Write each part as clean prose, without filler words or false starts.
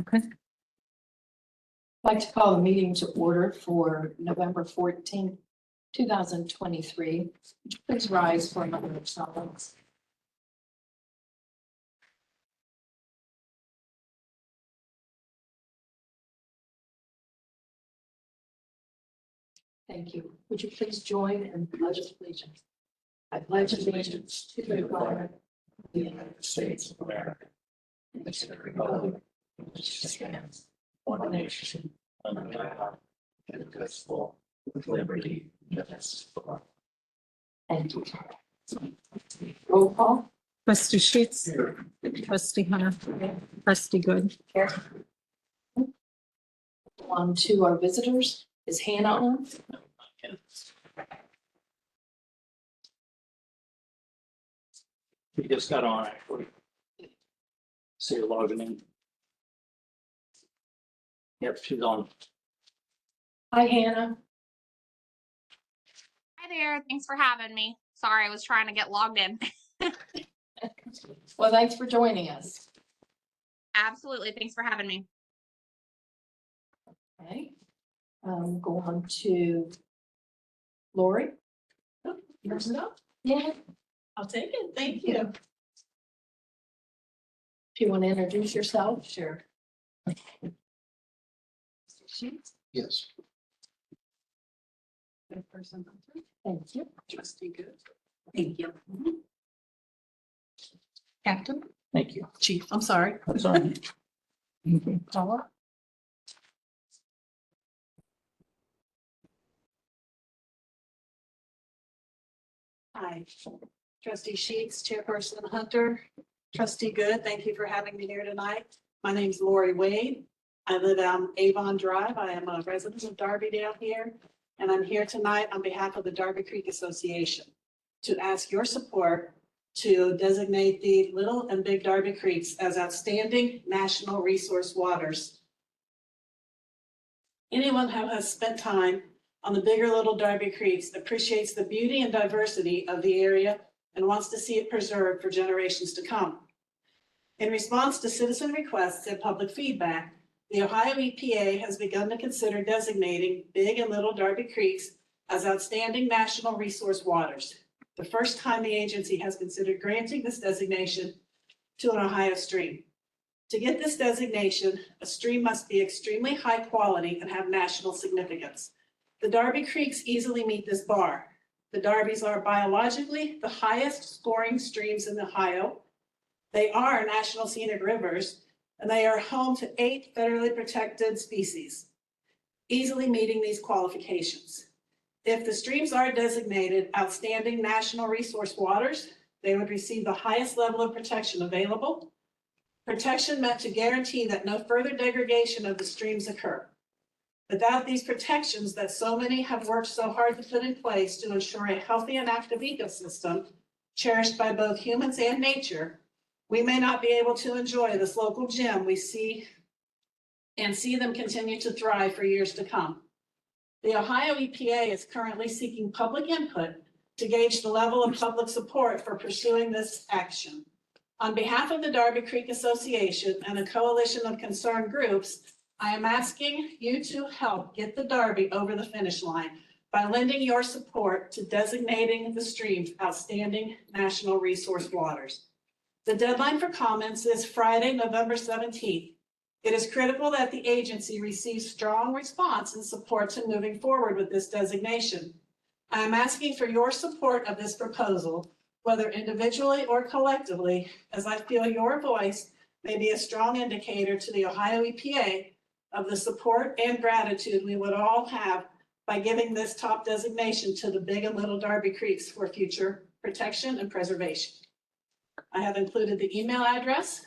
Okay. I'd like to call the meeting to order for November 14th, 2023. Would you please rise for a moment of silence? Thank you. Would you please join in the pledge of allegiance? I pledge allegiance to the flag of the United States of America and to the republic which stands one nation under God, indivisible, with liberty and justice for all. Thank you. Roll call. Trustee Sheets. Trustee Hunter. Trustee Good. On to our visitors. Is Hannah on? We just got on actually. See her logging in. Yep, she's on. Hi, Hannah. Hi there. Thanks for having me. Sorry, I was trying to get logged in. Well, thanks for joining us. Absolutely. Thanks for having me. Okay. Go on to Lori. Yours it up? Yeah. I'll take it. Thank you. If you want to introduce yourself, sure. Yes. Good person. Thank you. Trustee Good. Thank you. Captain. Thank you. Chief, I'm sorry. That's all right. Paula. Hi. Trustee Sheets, Chairperson Hunter, Trustee Good, thank you for having me here tonight. My name's Lori Wade. I live on Avon Drive. I am a resident of Darby down here, and I'm here tonight on behalf of the Darby Creek Association to ask your support to designate the Little and Big Darby Creeks as outstanding national resource waters. Anyone who has spent time on the Big or Little Darby Creeks appreciates the beauty and diversity of the area and wants to see it preserved for generations to come. In response to citizen requests and public feedback, the Ohio EPA has begun to consider designating Big and Little Darby Creeks as outstanding national resource waters. The first time the agency has considered granting this designation to an Ohio stream. To get this designation, a stream must be extremely high quality and have national significance. The Darby Creeks easily meet this bar. The Darbys are biologically the highest scoring streams in Ohio. They are national scenic rivers, and they are home to 8 federally protected species, easily meeting these qualifications. If the streams are designated outstanding national resource waters, they would receive the highest level of protection available. Protection meant to guarantee that no further degradation of the streams occur. Without these protections that so many have worked so hard to put in place to ensure a healthy and active ecosystem cherished by both humans and nature, we may not be able to enjoy this local gem we see and see them continue to thrive for years to come. The Ohio EPA is currently seeking public input to gauge the level of public support for pursuing this action. On behalf of the Darby Creek Association and a coalition of concerned groups, I am asking you to help get the Darby over the finish line by lending your support to designating the streams outstanding national resource waters. The deadline for comments is Friday, November 17th. It is critical that the agency receives strong response and support to moving forward with this designation. I am asking for your support of this proposal, whether individually or collectively, as I feel your voice may be a strong indicator to the Ohio EPA of the support and gratitude we would all have by giving this top designation to the Big and Little Darby Creeks for future protection and preservation. I have included the email address.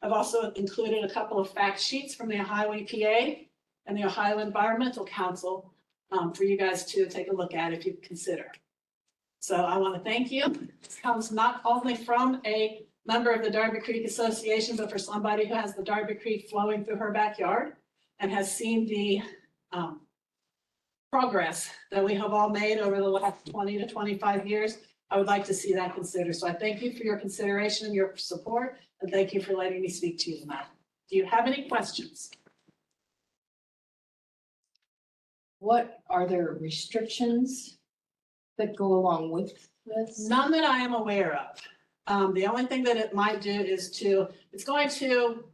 I've also included a couple of fact sheets from the Ohio EPA and the Ohio Environmental Council for you guys to take a look at if you consider. So I want to thank you. This comes not only from a member of the Darby Creek Association, but for somebody who has the Darby Creek flowing through her backyard and has seen the progress that we have all made over the last 20 to 25 years I would like to see that considered. So I thank you for your consideration and your support, and thank you for letting me speak to you tonight. Do you have any questions? What, are there restrictions that go along with this? None that I am aware of. The only thing that it might do is it's going to,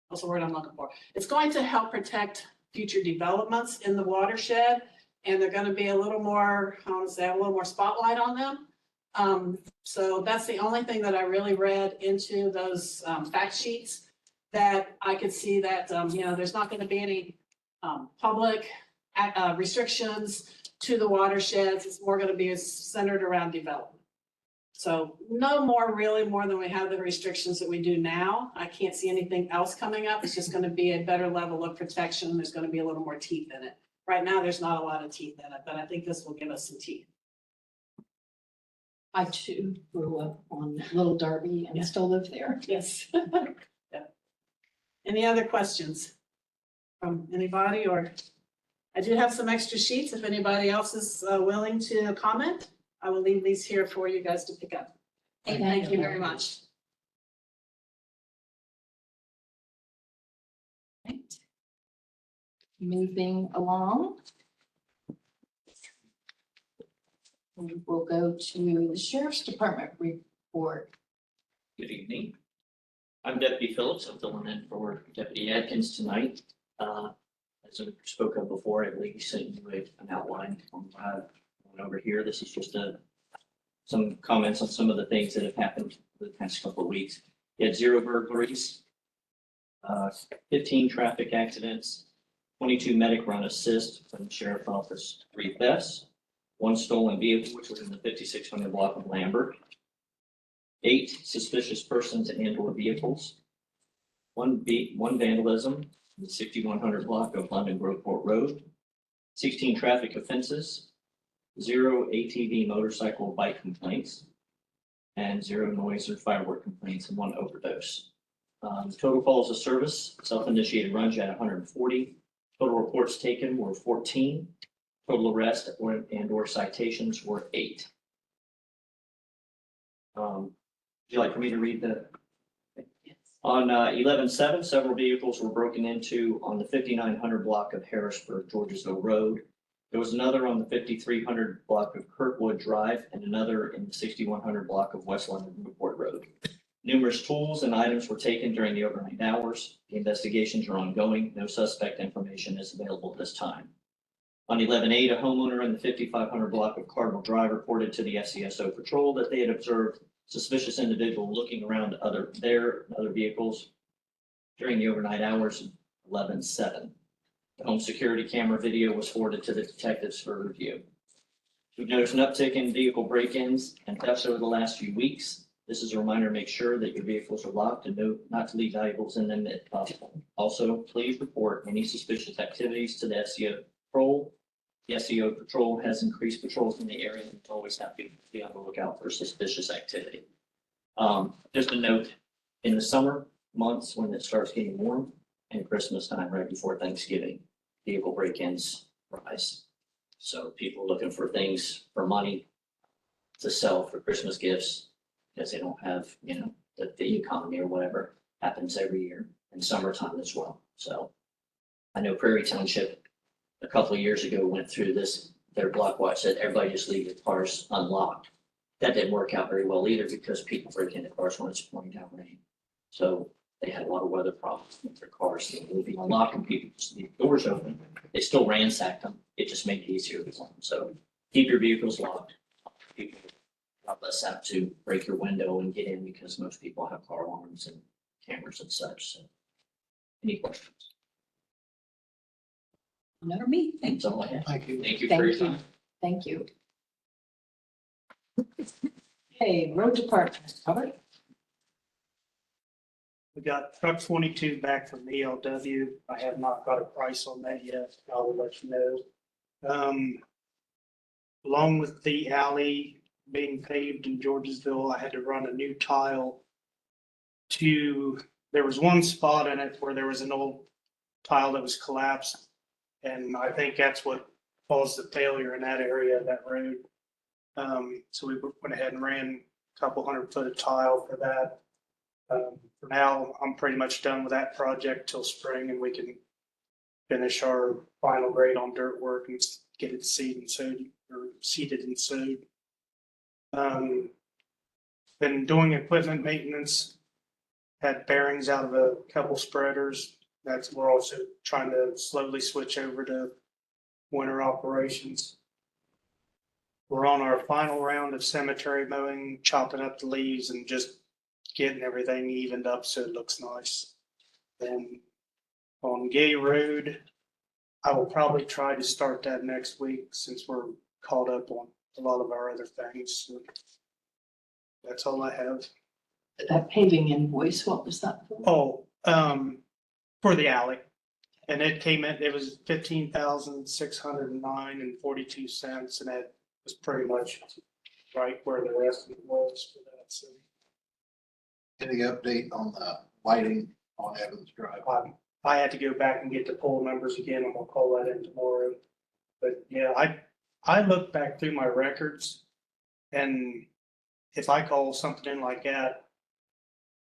what's the word I'm looking for? It's going to help protect future developments in the watershed, and they're gonna be a little more, I want to say, a little more spotlight on them. So that's the only thing that I really read into those, fact sheets, that I could see that, there's not gonna be any, public, restrictions to the watersheds. It's more gonna be centered around development. So no more, really more than we have the restrictions that we do now. I can't see anything else coming up. It's just gonna be a better level of protection. There's gonna be a little more teeth in it. Right now, there's not a lot of teeth in it, but I think this will give us some teeth. I too grew up on Little Darby and still live there. Yes. Yeah. Any other questions from anybody, or? I do have some extra sheets if anybody else is willing to comment. I will leave these here for you guys to pick up. Thank you very much. Right. Moving along. We will go to the Sheriff's Department report. Good evening. I'm Deputy Phillips. I'm filling in for Deputy Atkins tonight. As I spoke of before, I believe he sent you an outline on one over here. This is just some comments on some of the things that have happened the past couple of weeks. We had 0 burglaries, 15 traffic accidents, 22 medic run assist from the sheriff's office, 3 thefts, 1 stolen vehicle, which was in the 5600 block of Lambert, 8 suspicious persons and/or vehicles, 1 vandalism in the 6100 block of London Groveport Road, 16 traffic offenses, 0 ATV motorcycle bike complaints, and 0 noise or firework complaints, and 1 overdose. Total calls of service, self-initiated runs at 140. Total reports taken were 14. Total arrest and/or citations were 8. Would you like for me to read the? On 11/7, several vehicles were broken into on the 5900 block of Harrisburg, Georgesville Road. There was another on the 5300 block of Kirkwood Drive and another in the 6100 block of West London Newport Road. Numerous tools and items were taken during the overnight hours. The investigations are ongoing. No suspect information is available at this time. On 11/8, a homeowner in the 5500 block of Cardinal Drive reported to the FCSO patrol that they had observed suspicious individual looking around other vehicles during the overnight hours of 11/7. The home security camera video was forwarded to the detectives for review. We've noticed an uptick in vehicle break-ins and thefts over the last few weeks. This is a reminder to make sure that your vehicles are locked and not to leave valuables in them if possible. Also, please report any suspicious activities to the SCO patrol. The SCO patrol has increased patrols in the area and always have to be on the lookout for suspicious activity. Just a note, in the summer months when it starts getting warm and Christmas time right before Thanksgiving, vehicle break-ins rise. So people looking for things for money to sell for Christmas gifts because they don't have, the economy or whatever happens every year in summertime as well. So I know Prairie Township a couple of years ago went through this, their block watch said everybody just leave their cars unlocked. That didn't work out very well either because people break into cars when it's pouring down rain. So they had a lot of weather problems with their cars, leaving unlocked and people just leave doors open. They still ransacked them. It just made it easier for them. So keep your vehicles locked. People less apt to break your window and get in because most people have car alarms and cameras and such. So any questions? Never me. That's all I have. Thank you. Thank you for your time. Thank you. Hey, road department, covered. We got truck 22 back from ELW. I have not got a price on that yet. I will let you know. Along with the alley being paved in Georgesville, I had to run a new tile there was one spot in it where there was an old tile that was collapsed. And I think that's what caused the failure in that area of that road. So we went ahead and ran a couple 100 foot of tile for that. For now, I'm pretty much done with that project till spring, and we can finish our final grade on dirt work and get it seeded and sowed, or seeded and sowed. Been doing equipment maintenance, had bearings out of a couple spreaders. We're also trying to slowly switch over to winter operations. We're on our final round of cemetery mowing, chopping up the leaves and just getting everything evened up so it looks nice. And on Gay Road, I will probably try to start that next week since we're caught up on a lot of our other things. So that's all I have. That paving invoice, what was that for? Oh, for the alley. And it came in, it was 15,609.42, and that was pretty much right where the rest of it was for that. So Any update on the lighting on Evans Drive? I had to go back and get the poll numbers again, and we'll call that in tomorrow. But yeah, I looked back through my records, and if I call something in like that,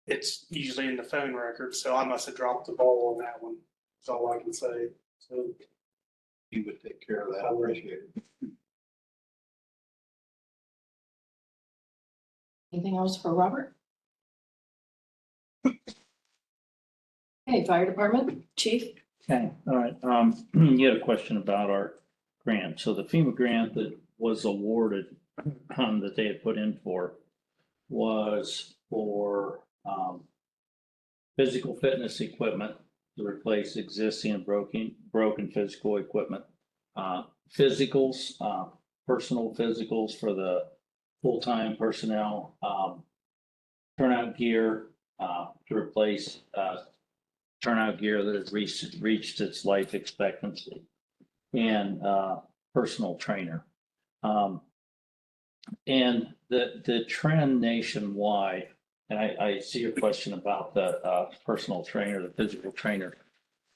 it's usually in the phone record, so I must have dropped the ball on that one. That's all I can say. So You would take care of that. I appreciate it. Anything else for Robert? Okay, fire department, chief? Okay, all right. You had a question about our grant. So the FEMA grant that was awarded, that they had put in for was for, physical fitness equipment to replace existing and broken physical equipment. Physicals, personal physicals for the full-time personnel, turnout gear, to replace, turnout gear that has reached its life expectancy, and personal trainer. And the trend nationwide, and I see your question about the personal trainer, the physical trainer.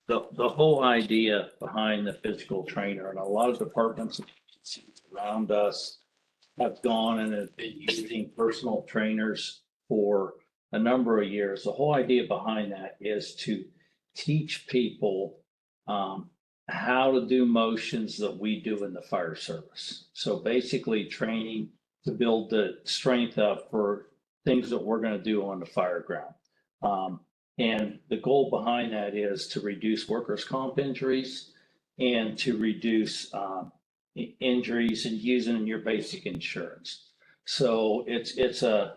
The whole idea behind the physical trainer, and a lot of departments around us have gone and have been using personal trainers for a number of years. The whole idea behind that is to teach people how to do motions that we do in the fire service. So basically training to build the strength up for things that we're going to do on the fire ground. And the goal behind that is to reduce workers' comp injuries and to reduce injuries and using your basic insurance. So it's a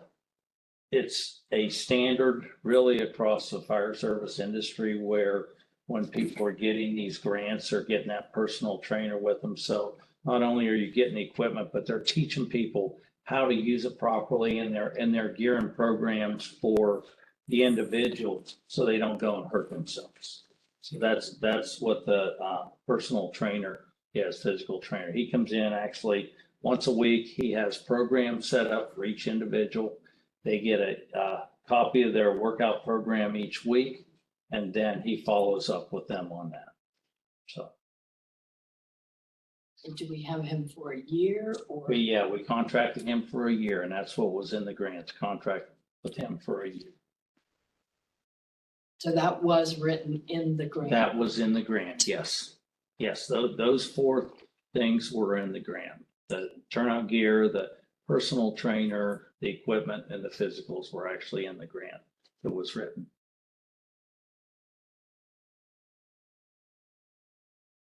standard really across the fire service industry where when people are getting these grants, they're getting that personal trainer with them. So not only are you getting the equipment, but they're teaching people how to use it properly, and they're gearing programs for the individual so they don't go and hurt themselves. So that's what the personal trainer is, physical trainer. He comes in actually once a week. He has programs set up for each individual. They get a copy of their workout program each week, and then he follows up with them on that. So. Do we have him for a year or? We contracted him for a year, and that's what was in the grant, contract with him for a year. So that was written in the grant? That was in the grant, yes. Yes, those four things were in the grant. The turnout gear, the personal trainer, the equipment, and the physicals were actually in the grant that was written.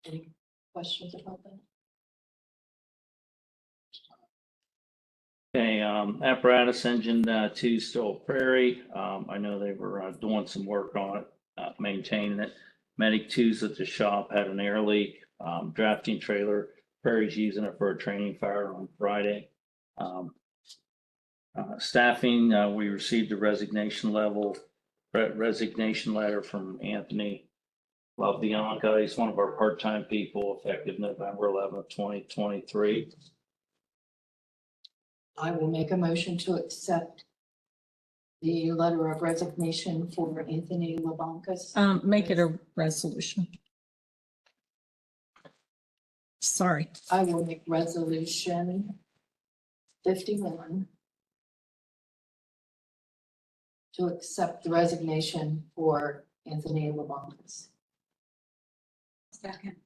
Any questions about that? Okay, apparatus engine 2 Still Prairie. I know they were doing some work on it, maintaining it. Medic 2's at the shop had an air leak. Drafting trailer, Prairie's using it for a training fire on Friday. Staffing, we received a resignation letter from Anthony LaBianca. He's one of our part-time people, effective November 11th, 2023. I will make a motion to accept the letter of resignation for Anthony LaBancas. Make it a resolution. Sorry. I will make resolution 51 to accept the resignation for Anthony Labandas. Second.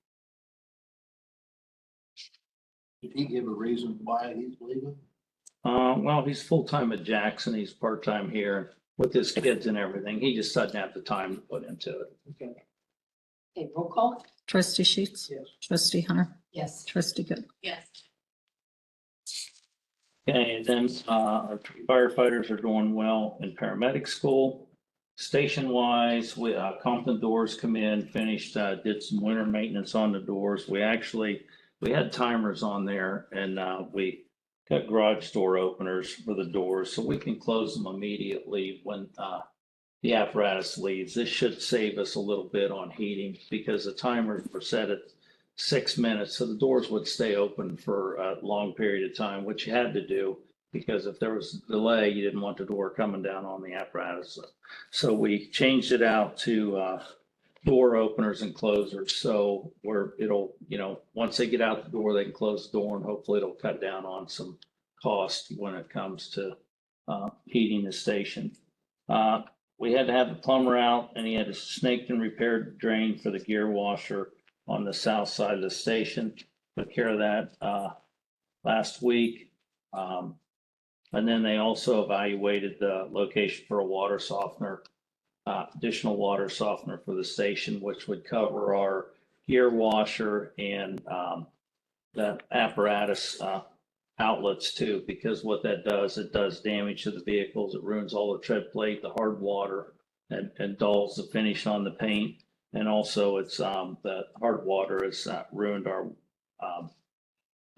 Did he give a reason why he's leaving? Well, he's full-time at Jackson. He's part-time here with his kids and everything. He just doesn't have the time to put into it. Okay. Okay, roll call? Trustee Sheets. Yes. Trustee Hunter. Yes. Trustee Good. Yes. Okay, and then our firefighters are doing well in paramedic school. Station-wise, we, Compton doors come in, finished, did some winter maintenance on the doors. We had timers on there and we got garage door openers for the doors, so we can close them immediately when the apparatus leaves. This should save us a little bit on heating because the timers were set at 6 minutes, so the doors would stay open for a long period of time, which you had to do because if there was a delay, you didn't want the door coming down on the apparatus. So we changed it out to door openers and closers. So where it'll, once they get out the door, they can close the door and hopefully it'll cut down on some cost when it comes to heating the station. We had to have the plumber out and he had a snaked and repaired drain for the gear washer on the south side of the station. Took care of that last week. And then they also evaluated the location for a water softener, additional water softener for the station, which would cover our gear washer and the apparatus outlets too, because what that does, it does damage to the vehicles. It ruins all the tread plate, the hard water, and dulls the finish on the paint. And also it's the hard water has ruined our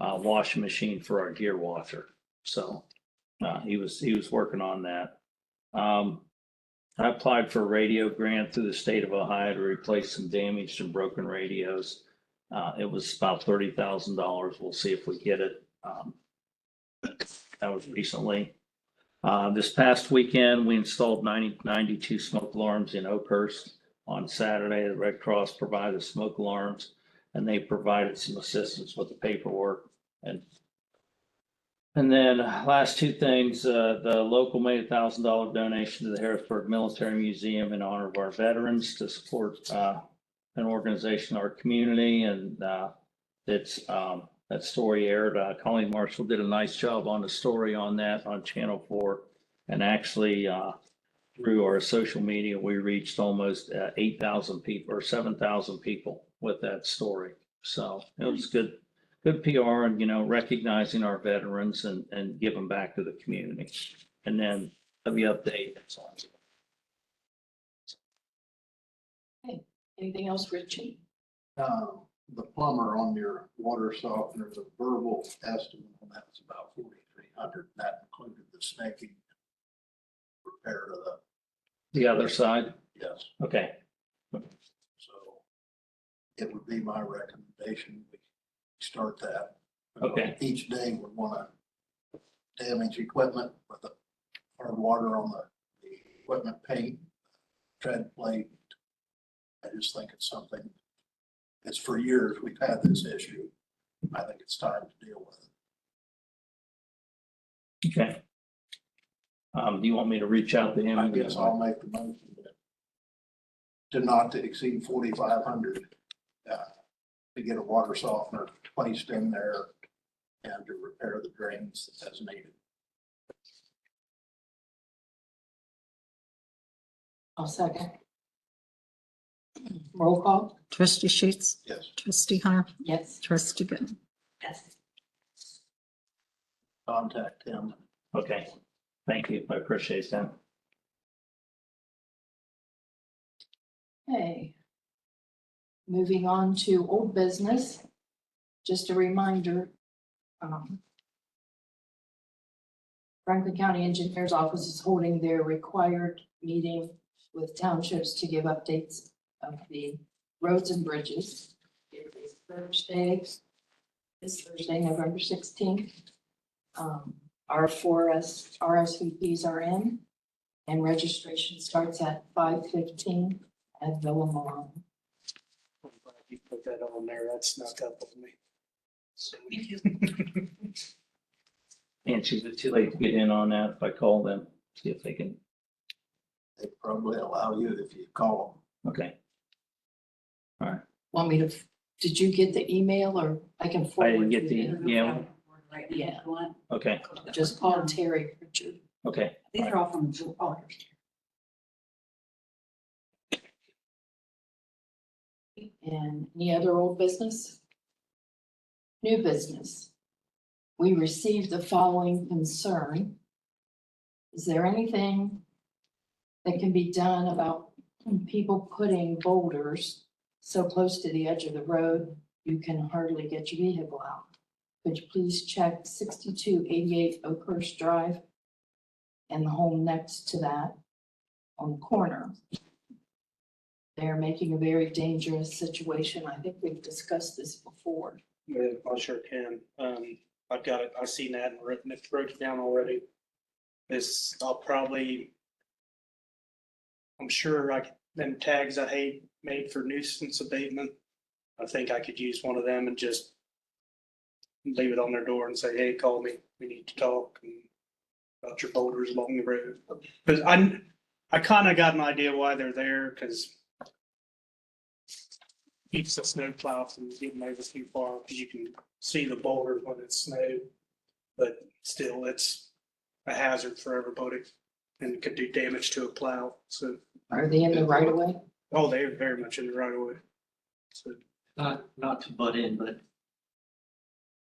washing machine for our gear washer. So he was working on that. I applied for a radio grant through the state of Ohio to replace some damaged and broken radios. It was about $30,000. We'll see if we get it. That was recently. This past weekend, we installed 92 smoke alarms in Oakhurst. On Saturday, the Red Cross provided smoke alarms and they provided some assistance with the paperwork. And then last two things, the local made $1,000 donation to the Harrisburg Military Museum in honor of our veterans to support an organization in our community. And that story aired. Colleen Marshall did a nice job on the story on that on Channel 4. And actually, through our social media, we reached almost 8,000 people or 7,000 people with that story. So it was good PR and, recognizing our veterans and giving back to the community. And then the update. Anything else, Richie? The plumber on your water softener, the verbal estimate on that was about 4,300. That included the snaking repair to The other side? yes. Okay. So it would be my recommendation we start that. Okay. Each day we want to damage equipment with the hard water on the equipment paint, tread plate. I just think it's something, it's for years we've had this issue. I think it's time to deal with it. Okay. Do you want me to reach out to him? I guess I'll make the motion to not to exceed 4,500 to get a water softener placed in there and to repair the drains as needed. I'll second. Roll call? Trustee Sheets. Yes. Trustee Hunter. Yes. Trustee Good. Yes. Contact him. Okay. Thank you. I appreciate that. Okay. Moving on to old business. Just a reminder. Franklin County Engineers Office is holding their required meeting with townships to give updates of the roads and bridges. It is Thursday, November 16th. Our 4 RSVPs are in and registration starts at 5:15 at Villa Malone. I'm glad you put that on there. That snuck up on me. And is it too late to get in on that if I call them, see if they can, They probably allow you if you call okay. Want me to, did you get the email or I can I forward? didn't get you the, yeah, Yeah, okay, just call Terry Pritchard. okay. These are all from Georgia. And any other old business? New business. We received the following concern. Is there anything that can be done about people putting boulders so close to the edge of the road, you can hardly get your vehicle out? Could you please check 6288 Oakhurst Drive and the home next to that on the corner? They're making a very dangerous situation. I think we've discussed this before. Yeah, I sure can. I've got it, I've seen that and written it, wrote it down already. This, I'm sure them tags I hate made for nuisance abatement. I think I could use one of them and just leave it on their door and say, hey, call me, we need to talk about your boulders along the road. Because I kind of got an idea why they're there, because keeps the snow plow from getting over too far, because you can see the boulders when it's snowed. But still, it's a hazard for everybody and could do damage to a plow. So, Are they in the right of way? oh, they're very much in the right of way. So, Not to butt in, but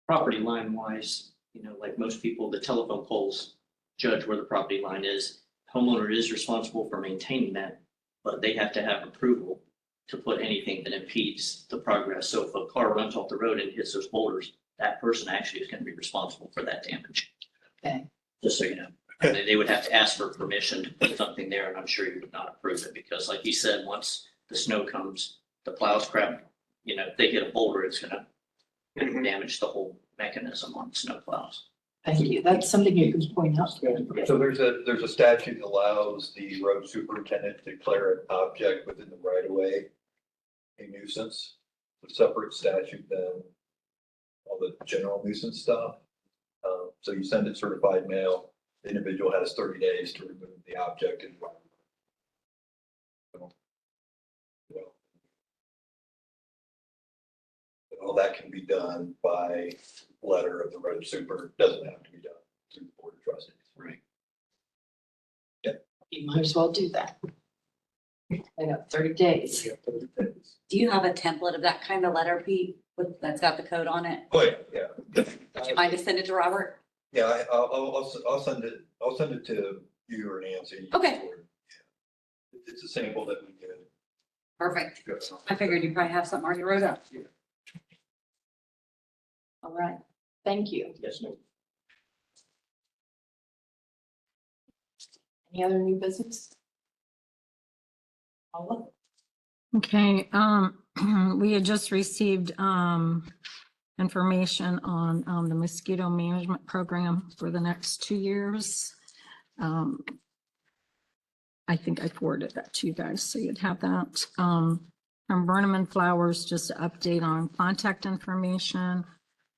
property line wise, like most people, the telephone poles judge where the property line is. Homeowner is responsible for maintaining that, but they have to have approval to put anything that impedes the progress. So if a car runs off the road and hits those boulders, that person actually is going to be responsible for that damage. Okay. Just so you know. And they would have to ask for permission to put something there, and I'm sure you would not approve it, because like you said, once the snow comes, the plows crap, if they hit a boulder, it's gonna damage the whole mechanism on snow plows. Thank you. That's something you can point out. So there's a statute that allows the road superintendent to declare an object within the right of way a nuisance, a separate statute than all the general nuisance stuff. So you send it certified mail, the individual has 30 days to remove the object and all that can be done by letter of the road super, doesn't have to be done through the board of trustees. Right. You might as well do that. I got 30 days. you have 30 days. Do you have a template of that kind of letter, Pete, that's got the code on it? Oh, yeah. Would you mind to send it to Robert? Yeah, I'll send it to you or Nancy. Okay. It's a sample that we can. Perfect. I figured you probably have something already wrote up. All right. Thank you. Yes, no. Any other new business? Paula? Okay, we had just received, information on, the mosquito management program for the next 2 years. I think I forwarded that to you guys, so you'd have that. From Burnham and Flowers, just an update on contact information.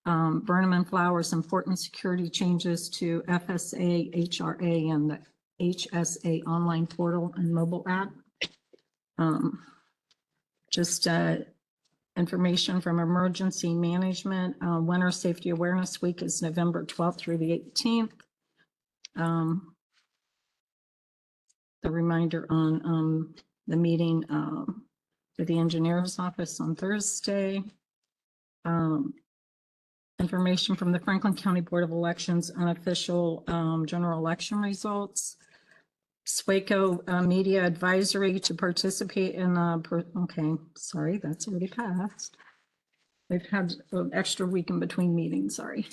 Burnham and Flowers, important security changes to FSA, HRA, and the HSA online portal and mobile app. Just information from Emergency Management. Winter Safety Awareness Week is November 12th through the 18th. The reminder on the meeting to the engineer's office on Thursday. Information from the Franklin County Board of Elections, unofficial general election results. SWACO Media Advisory to participate in, okay, sorry, that's already passed. They've had an extra week in between meetings, sorry.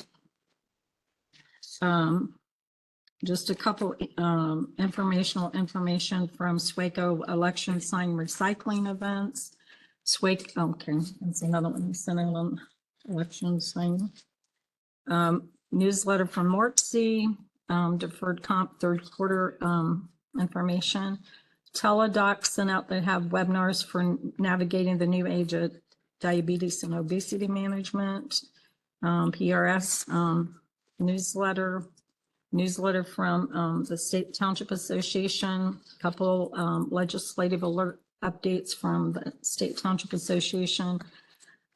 Just a couple informational information from SWACO election sign recycling events. SWACO, okay, that's another one, sent out on election sign. Newsletter from Morpsey, deferred comp third quarter information. Teledoc sent out, they have webinars for navigating the new age of diabetes and obesity management. PRS, newsletter from, the State Township Association, couple, legislative alert updates from the State Township Association,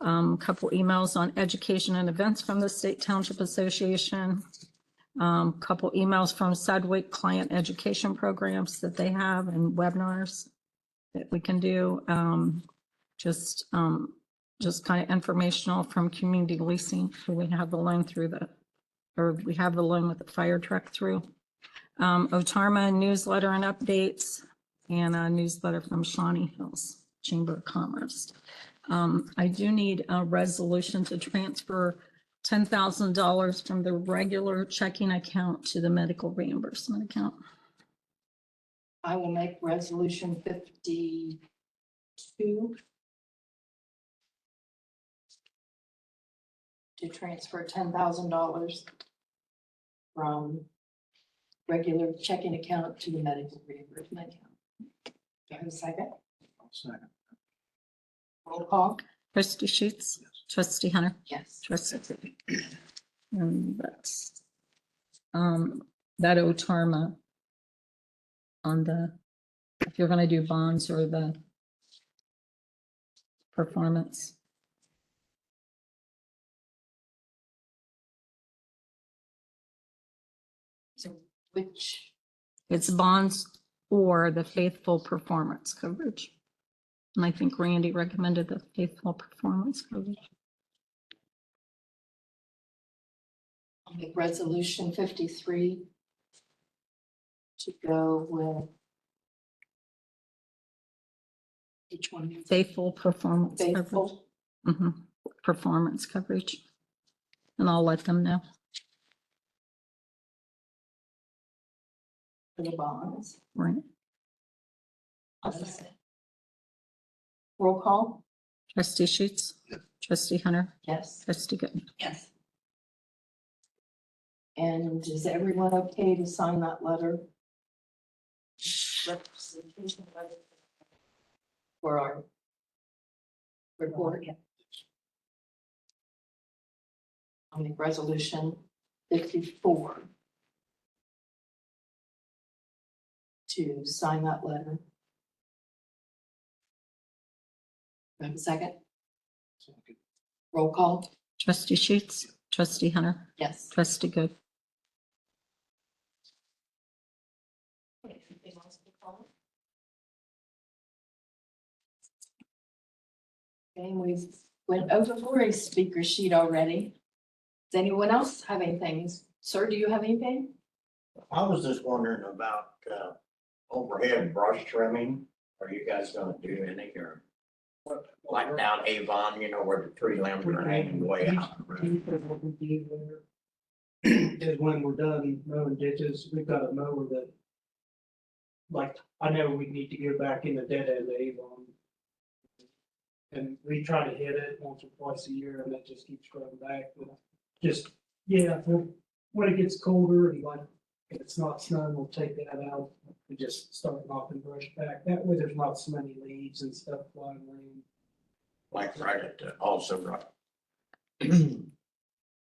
couple emails on education and events from the State Township Association, couple emails from Sedgwick client education programs that they have and webinars that we can do. Just kind of informational from community leasing. So we have the loan we have the loan with the fire truck through. Otarma newsletter and updates, and a newsletter from Shawnee Hills Chamber of Commerce. I do need a resolution to transfer $10,000 from the regular checking account to the medical reimbursement account. I will make resolution 52 to transfer $10,000 from regular checking account to the medical reimbursement account. Do I have a second? Second. Roll call? Trustee Sheets, Trustee Hunter, Yes. Trustee. And that's, that Otarma on if you're gonna do bonds or the performance. So which, It's bonds or the faithful performance coverage. And I think Randy recommended the faithful performance coverage. I'll make resolution 53 to go with each one. Faithful performance coverage. Faithful. Performance coverage. And I'll let them know. For the bonds. Right. I'll second. Roll call? Trustee Sheets, Trustee Hunter, Yes. Trustee Good. Yes. And is everyone okay to sign that letter? Representation letter for our report? I'll make resolution 54 to sign that letter. Do I have a second? Roll call? Trustee Sheets, Trustee Hunter, Yes. Trustee Good. Anything else to call? Okay, we went over Lori's speaker sheet already. Does anyone else have anything? Sir, do you have anything? I was just wondering about overhead brush trimming. Are you guys gonna do any or like down Avon, you know, where the tree limbs are hanging way out? the road? What we do there is when we're done mowing ditches, we've got a mower that, like, I know we need to go back in the dead end of Avon. And we try to hit it once or twice a year and it just keeps growing back. But just, yeah, when it gets colder and like, if it's not snowing, we'll take that out and just start knocking brush back. That way there's not so many leaves and stuff flying around. Like right at also right.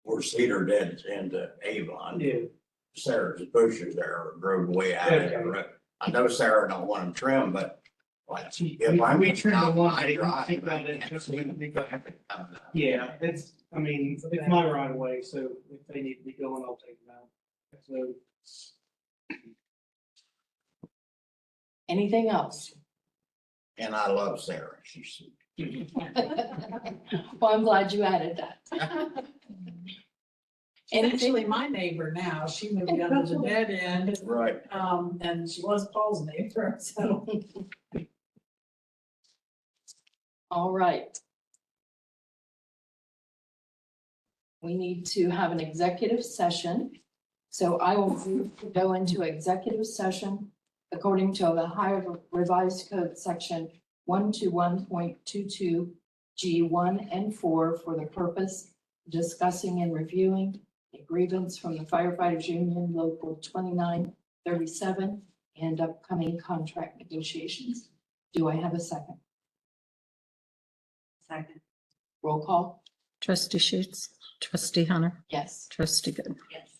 Where Cedar Dead's into Avon. Yeah. Sarah's bushes there are grown way out of the road. I know Sarah don't want them trimmed, but like if I'm. We trimmed a lot, I I drive, think about I it, can't just see we them. got. Yeah, it's my right of way, so if they need to be going, I'll take them out. So, Anything else? And I love Sarah. She's. Well, I'm glad you added that. Actually, my neighbor now, she moved down to the dead end, Right. and she was Paul's neighbor, so. All right. We need to have an executive session. So I will move to go into executive session according to the Ohio Revised Code Section 121.22 G1 and 4 for the purpose of discussing and reviewing a grievance from the firefighters union local 2937 and upcoming contract negotiations. Do I have a second? Second. Roll call? Trustee Sheets, Trustee Hunter, Yes. trustee Good. Yes.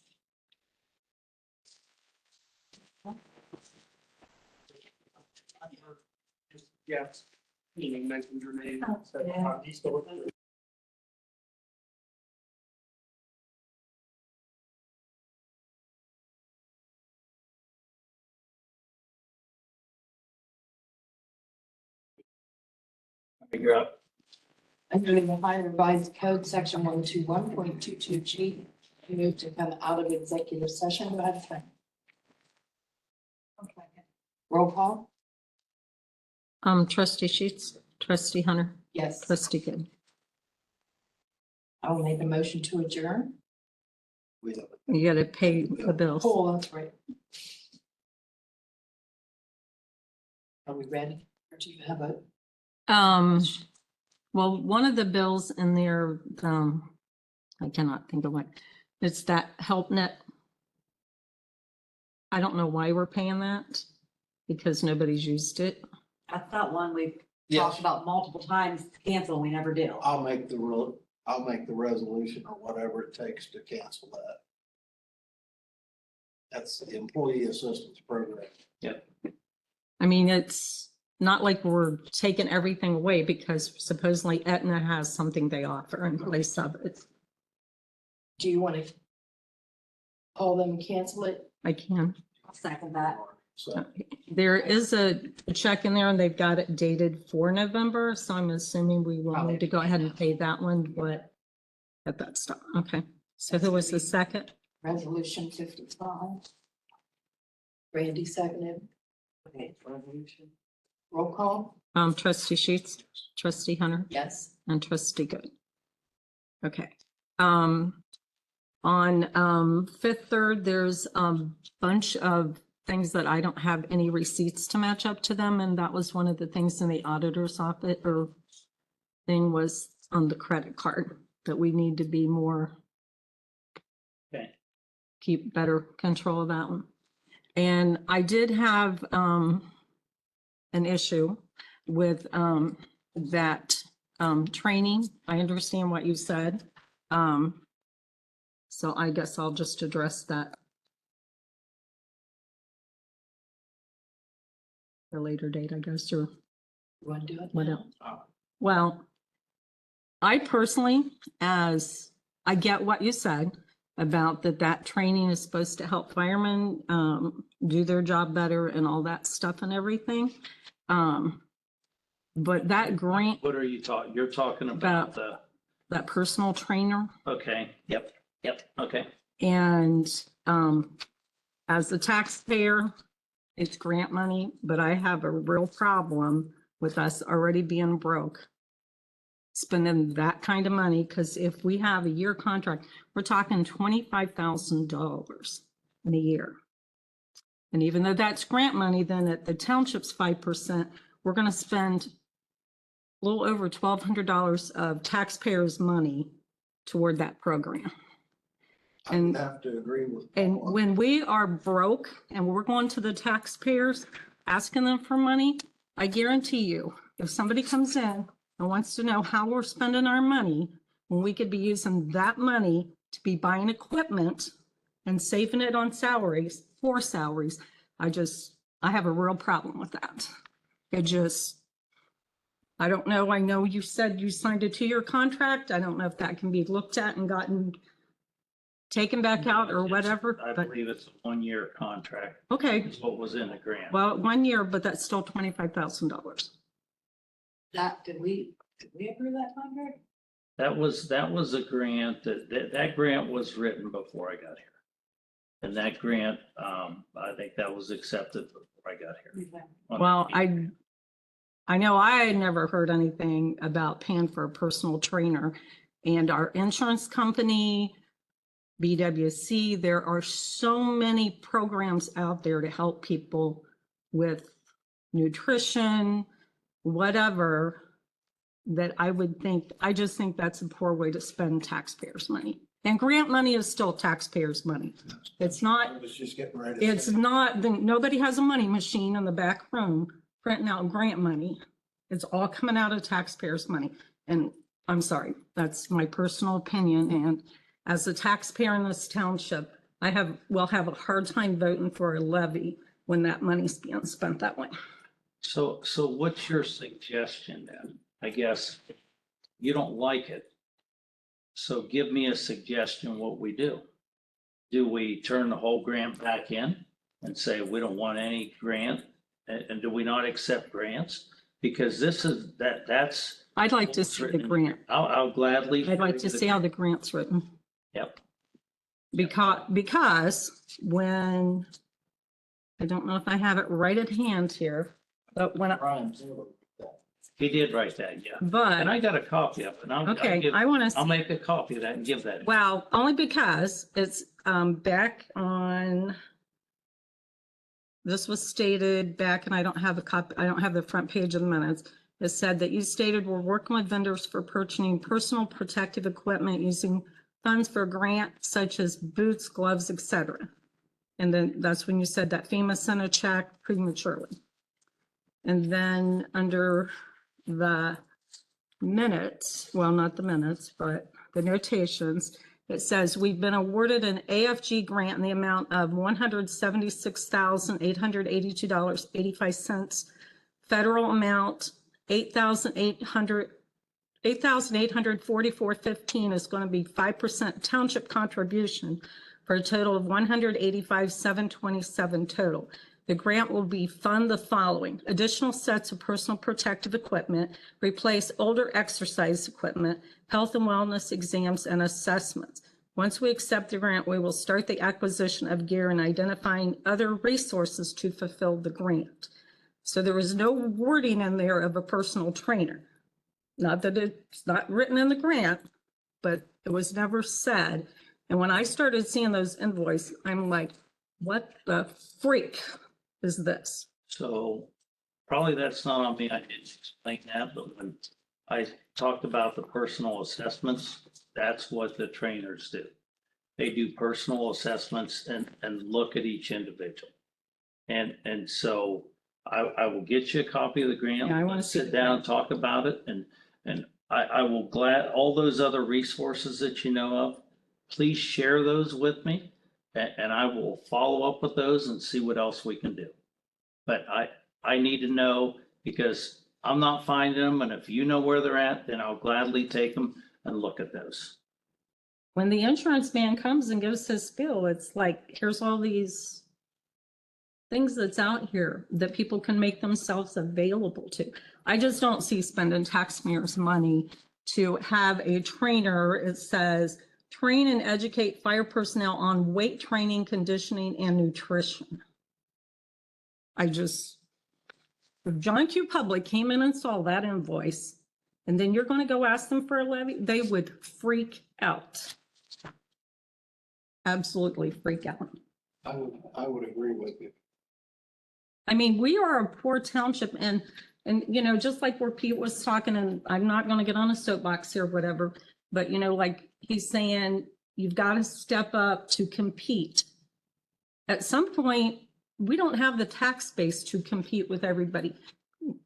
Yes. You mentioned your name. Oh, So, yeah. he's still- Figure out. Under the Ohio Revised Code, section 121.22G, we move to come out of executive session. Do I have a second? Okay. Roll call? Trustee Sheets, trustee Hunter, Yes. trustee Good. I will make a motion to adjourn. We have You gotta pay the bills. Oh, that's right. Are we ready? Or do you have a? Well, one of the bills in there, I cannot think of what, it's that help net. I don't know why we're paying that, because nobody's used it. I thought one we've Yes. talked about multiple times, to cancel, we never do. I'll make the resolution or whatever it takes to cancel that. That's the employee assistance program. I mean, it's not like we're taking everything away, because supposedly Aetna has something they offer in place of it. Do you want to call them and cancel it? I can. I'll second that. So There is a check in there and they've got it dated for November, so I'm assuming we will need to go ahead and pay that one, but at that stop. Okay. So who was the second? Resolution 55. Randy seconded. Okay, resolution. Roll call? Trustee Sheets, trustee Hunter, Yes. and trustee Good. Okay. On Fifth Third, there's bunch of things that I don't have any receipts to match up to them, and that was one of the things in the auditor's office or thing was on the credit card, that we need to be more. Okay. Keep better control of that one. And I did have an issue with that training. I understand what you said. So I guess I'll just address that at a later date, I guess, or You want to do it? what now? else? Well, I personally, as I get what you said about that training is supposed to help firemen do their job better and all that stuff and everything. But that grant, What are you talking? You're talking about the, that personal trainer, okay, yep, okay. and as a taxpayer, it's grant money, but I have a real problem with us already being broke, spending that kind of money, because if we have a year contract, we're talking $25,000 in a year. And even though that's grant money, then at the township's 5%, we're going to spend a little over $1,200 of taxpayers' money toward that program. I would have to agree with. And Paul. when we are broke and we're going to the taxpayers, asking them for money, I guarantee you, if somebody comes in and wants to know how we're spending our money, when we could be using that money to be buying equipment and saving it on salaries, for salaries, I have a real problem with that. I don't know. I know you said you signed a 2-year contract. I don't know if that can be looked at and gotten taken back out or whatever, I but believe it's a 1-year contract. okay. Is what was in the grant. Well, 1 year, but that's still $25,000. Did we approve that contract? That was a grant that grant was written before I got here. And that grant, I think that was accepted before I got here. Well, I know I had never heard anything about paying for a personal trainer, and our insurance company, BWC, there are so many programs out there to help people with nutrition, whatever, that I just think that's a poor way to spend taxpayers' money. And grant money is still taxpayers' money. It's I not, was just getting ready. to it's say, not, nobody has a money machine in the back room printing out grant money. It's all coming out of taxpayers' money. And I'm sorry, that's my personal opinion. And as a taxpayer in this township, will have a hard time voting for a levy when that money's being spent that way. So what's your suggestion then? I guess you don't like it. So give me a suggestion what we do. Do we turn the whole grant back in and say we don't want any grant? And do we not accept grants? Because that's. I'd like to see the grant. I'll gladly. I'd like to see how the grant's written. Yep. Because when, I don't know if I have it right at hand here, but when, He did write that, yeah. And but, I got a copy of it. okay, I want to I'll see, make a copy of that and give that. well, only because it's back on, this was stated back, and I don't have a copy, I don't have the front page of the minutes. It said that you stated we're working with vendors for purchasing personal protective equipment using funds for a grant such as boots, gloves, etc. And then that's when you said that FEMA sent a check prematurely. And then under the minutes, well, not the minutes, but the notations, it says we've been awarded an AFG grant in the amount of $176,882.85. Federal amount, $8,844.15 is going to be 5% township contribution for a total of $185,727 total. The grant will fund the following: additional sets of personal protective equipment, replace older exercise equipment, health and wellness exams and assessments. Once we accept the grant, we will start the acquisition of gear and identifying other resources to fulfill the grant. So there was no wording in there of a personal trainer. Not that it's not written in the grant, but it was never said. And when I started seeing those invoices, I'm like, what the freak is this? So probably that's not on me. I didn't explain that, but when I talked about the personal assessments, that's what the trainers do. They do personal assessments and look at each individual. And so I will get you a copy of the grant. Yeah, I want to see Sit the down, grant. talk about it, and I will all those other resources that you know of, please share those with me. And I will follow up with those and see what else we can do. But I need to know, because I'm not finding them, and if you know where they're at, then I'll gladly take them and look at those. When the insurance man comes and gives his spiel, it's like, here's all these things that's out here that people can make themselves available to. I just don't see spending taxpayers' money to have a trainer. It says, train and educate fire personnel on weight training, conditioning, and nutrition. If John Q. Public came in and saw that invoice, and then you're going to go ask them for a levy, they would freak out. Absolutely freak out. I would agree with you. I mean, we are a poor township, and you know, just like where Pete was talking, and I'm not going to get on a soapbox here, whatever, but you know, like he's saying, you've got to step up to compete. At some point, we don't have the tax base to compete with everybody.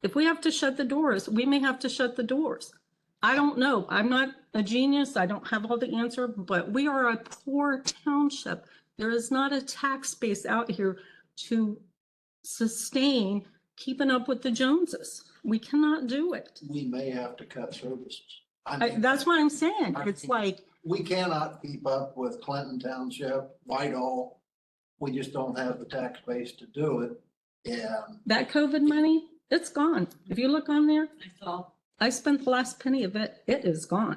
If we have to shut the doors, we may have to shut the doors. I don't know. I'm not a genius. I don't have all the answer, but we are a poor township. There is not a tax base out here to sustain keeping up with the Joneses. We cannot do it. We may have to cut services. That's what I'm saying. It's like, We cannot keep up with Clinton Township, Whitehall. We just don't have the tax base to do it. And that COVID money, it's gone. If you look on there, I saw. I spent the last penny of it. It is gone.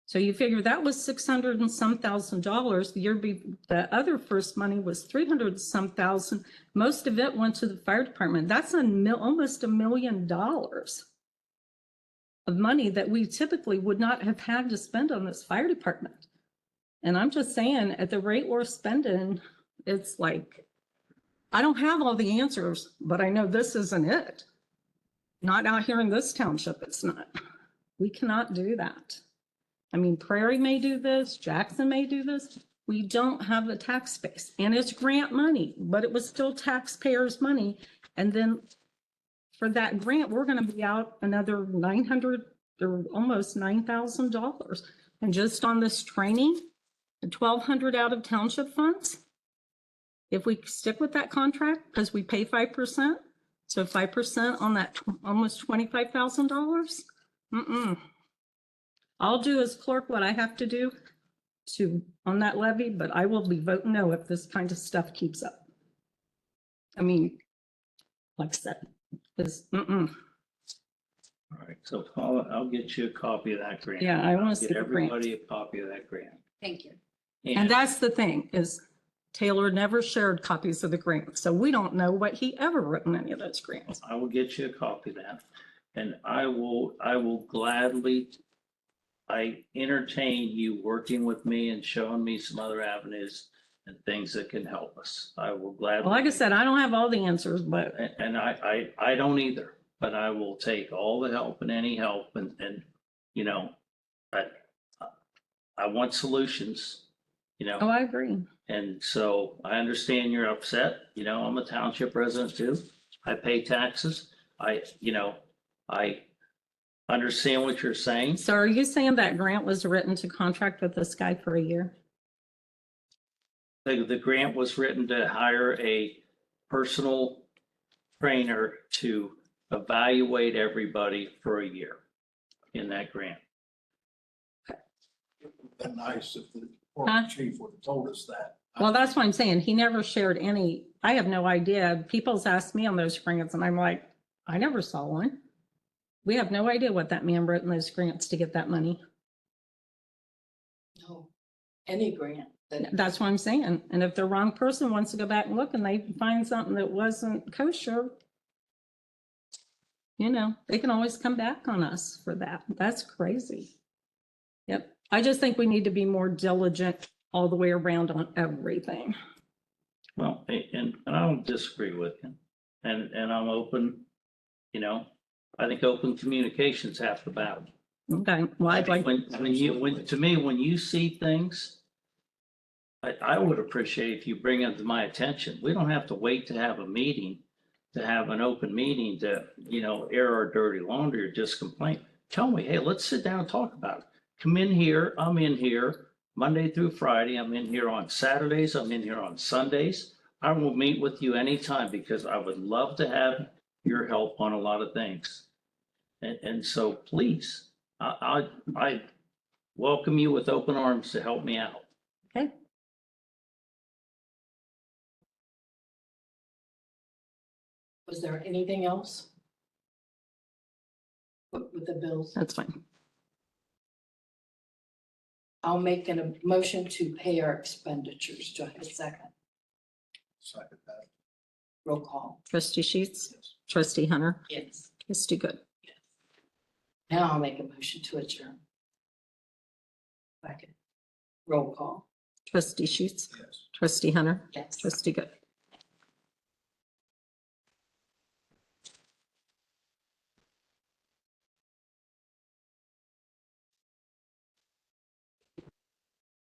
So you figure that was 600 and some $1,000. The other first money was 300 and some thousand. Most of it went to the fire department. That's almost $1 million of money that we typically would not have had to spend on this fire department. And I'm just saying, at the rate we're spending, it's like, I don't have all the answers, but I know this isn't it. Not out here in this township, it's not. We cannot do that. I mean, Prairie may do this, Jackson may do this. We don't have the tax base, and it's grant money, but it was still taxpayers' money. And then for that grant, we're going to be out another $900 they're almost $9,000. And just on this training, $1,200 out of township funds. If we stick with that contract, because we pay 5%, so 5% on that almost $25,000. I'll do as clerk what I have to do on that levy, but I will be voting no if this kind of stuff keeps up. I mean, like I said, All right, so Paula, I'll get you a copy of that grant. Yeah, I want to see Get the grant. everybody a copy of that grant. Thank you. And that's the thing is Taylor never shared copies of the grant. So we don't know what he ever wrote in any of those grants. I will get you a copy of that. And I will gladly, I entertain you working with me and showing me some other avenues and things that can help us. I will gladly. Like I said, I don't have all the answers, but And I don't either, but I will take all the help and any help and, you know, I want solutions, you know. I agree. And so I understand you're upset, you know, I'm a township resident too. I pay taxes. I understand what you're saying. So are you saying that grant was written to contract with this guy for a year? The grant was written to hire a personal trainer to evaluate everybody for a year in that grant. Been nice if the Huh? chief would have told us that. Well, that's what I'm saying. He never shared any, I have no idea. People's asked me on those grants and I'm like, I never saw one. We have no idea what that man wrote in those grants to get that money. No, any grant that, That's what I'm saying. And if the wrong person wants to go back and look and they find something that wasn't kosher, you know, they can always come back on us for that. That's crazy. Yep. I just think we need to be more diligent all the way around on everything. Well, and I don't disagree with you. And I'm open, you know, I think open communication's half the battle. Okay, well, I'd like, To me, when you see things, I would appreciate if you bring it to my attention. We don't have to wait to have a meeting, to have an open meeting to, you know, air our dirty laundry or just complain. Tell me, hey, let's sit down and talk about it. Come in here, I'm in here Monday through Friday. I'm in here on Saturdays. I'm in here on Sundays. I will meet with you anytime because I would love to have your help on a lot of things. And so please, I welcome you with open arms to help me out. okay. was there anything else? With the bills? That's fine. I'll make a motion to pay our expenditures. Do I have a second? Second that. Roll call. Trustee Sheets, trustee Hunter, Yes. trustee Good. Now I'll make a motion to adjourn. Second. Roll call. Trustee Sheets, Yes. trustee Hunter, Yes. trustee Good.